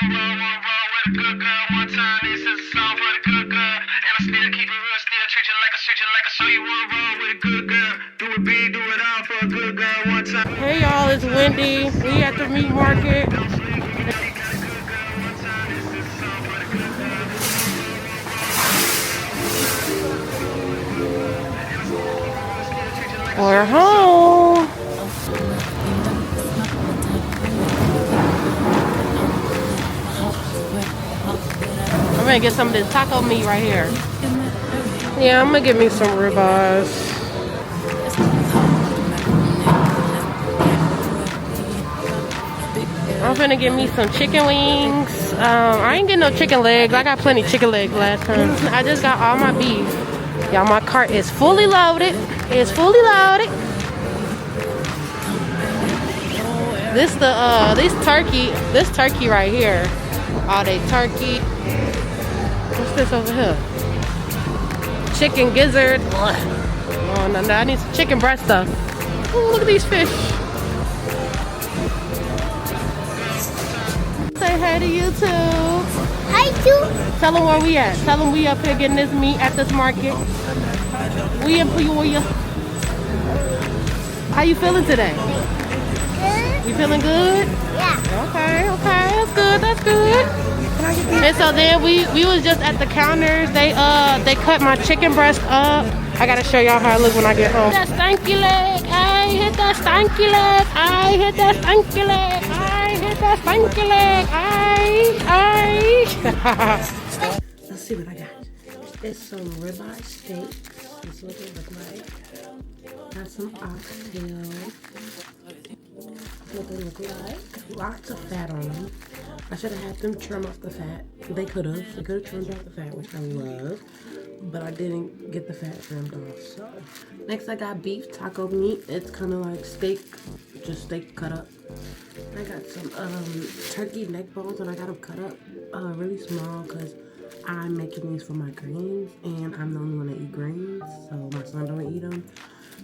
Hey y'all, it's Wendy. We at the meat market. We're home. I'm gonna get some of this taco meat right here. Yeah, I'm gonna get me some ribeyes. I'm finna get me some chicken wings. I ain't getting no chicken legs. I got plenty chicken legs last time. I just got all my beef. Y'all, my cart is fully loaded. It's fully loaded. This turkey right here. All day turkey. What's this over here? Chicken gizzard. Oh no, I need some chicken breast stuff. Ooh, look at these fish. Say hey to YouTube. Hi, too. Tell them where we at. Tell them we up here getting this meat at this market. We in Peoria. How you feeling today? Good? You feeling good? Yeah. Okay. That's good. That's good. And so then we was just at the counters. They cut my chicken breast up. I gotta show y'all how it looks when I get home. That stanky leg. I hit that stanky leg. I hit that stanky leg. I hit that stanky leg. Let's see what I got. It's some ribeye steaks. This is what they look like. Got some oxtail. What they look like. Lots of fat on them. I should have had them trim off the fat. They could have trimmed off the fat, which I love. But I didn't get the fat trimmed off. So next I got beef taco meat. It's kind of like steak, just steak cut up. I got some turkey neck bones and I got them cut up really small because I'm making these for my greens and I'm the only one that eat greens, so my son don't eat them.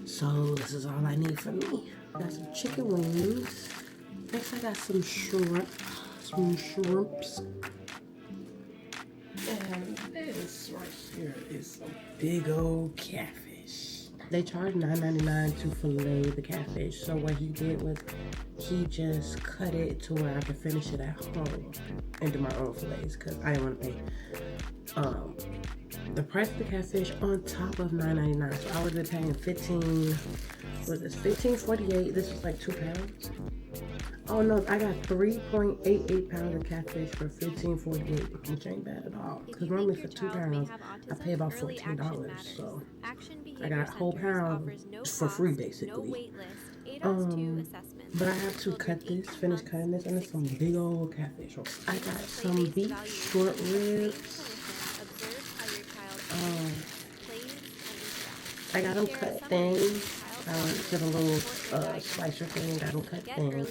So this is all I need for me. Got some chicken wings. Next I got some shrimps. And this right here is a big old catfish. They charge $9.99 to fillet the catfish. So what he did was he just cut it to where I could finish it at home and do my own fillets because I didn't want to pay the price of the catfish on top of $9.99. So I would have been paying $15.48. This was like 2 pounds. Oh no, I got 3.88 pounds of catfish for $15.48, which ain't bad at all. Because normally for 2 pounds, I pay about $14. So I got a whole pound for free basically. But I have to finish cutting this, and it's some big old catfish. I got some beef short ribs. I got them cut thin. Just a little slicer thing, got them cut thin. Got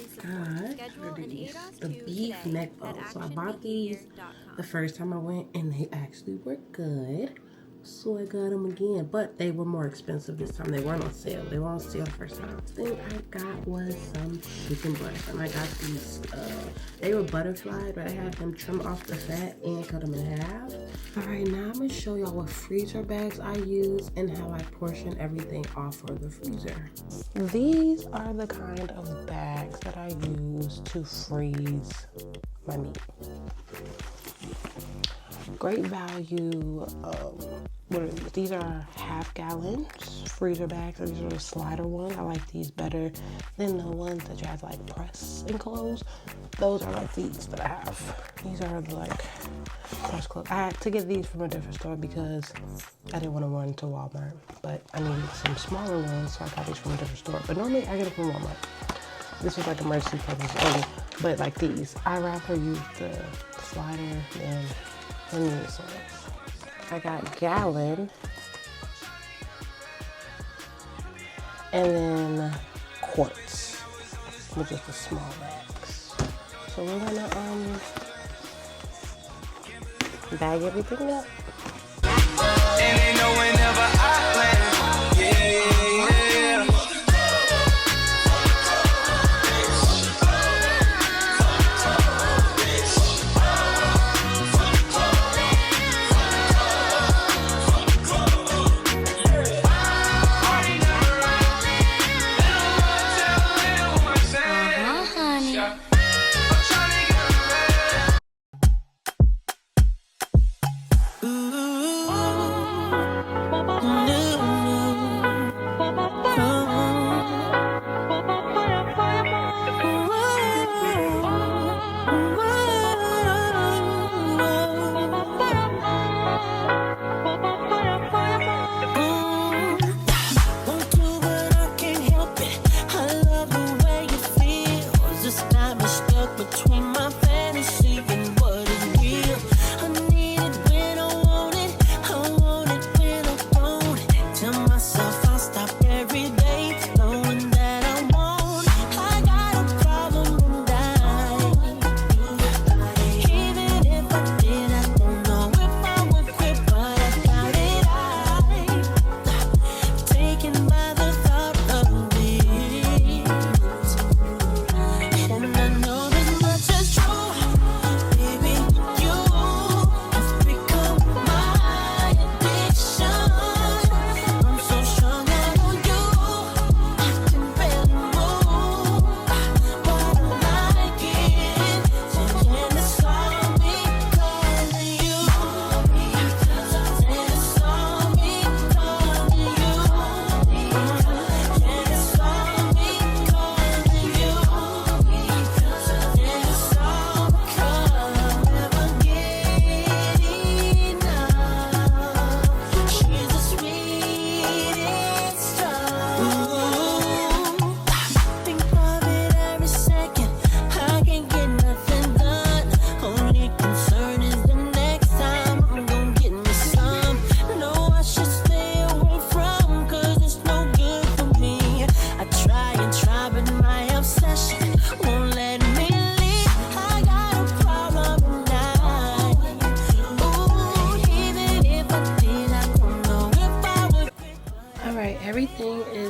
the beef neck bones. So I bought these the first time I went, and they actually were good. So I got them again, but they were more expensive this time. They weren't on sale. They were on sale the first time. The thing I got was some chicken breast, and I got these. They were butterflied, but I had them trim off the fat and cut them in half. All right, now I'm gonna show y'all what freezer bags I use and how I portion everything off for the freezer. These are the kind of bags that I use to freeze my meat. Great value. What are these? These are half-gallon freezer bags. These are the slider ones. I like these better than the ones that you have to like press and close. Those are like these that I have. These are like press close. I had to get these from a different store because I didn't want to run to Walmart, but I needed some smaller ones, so I got these from a different store. But normally I get it from Walmart. This was like emergency purpose only, but like these, I rather use the slider than these ones. I got gallon and then quarts, which is the small bags. So we're gonna bag everything up. And they know whenever I land,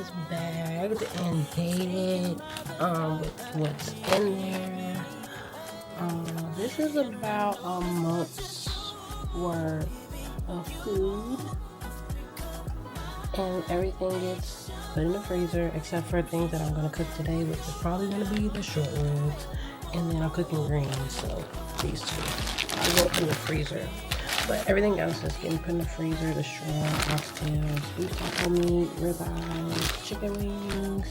is bagged and dated with what's in there. This is about a month's worth of food, and everything gets put in the freezer except for things that I'm gonna cook today, which is probably gonna be the short ribs, and then I'm cooking greens, so these two I won't in the freezer. But everything else is getting put in the freezer: the shrimp, oxtails, beef taco meat, ribeyes, chicken wings.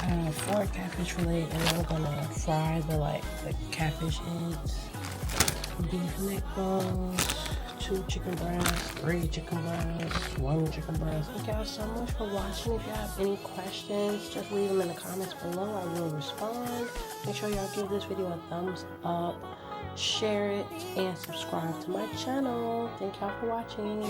I have 4 catfish fillets, and then I'm gonna fry the catfish eggs, beef neck bones, 2 chicken breasts, 3 chicken breasts, 1 chicken breast. Thank y'all so much for watching. If you have any questions, just leave them in the comments below. I will respond. Make sure y'all give this video a thumbs up, share it, and subscribe to my channel. Thank y'all for watching.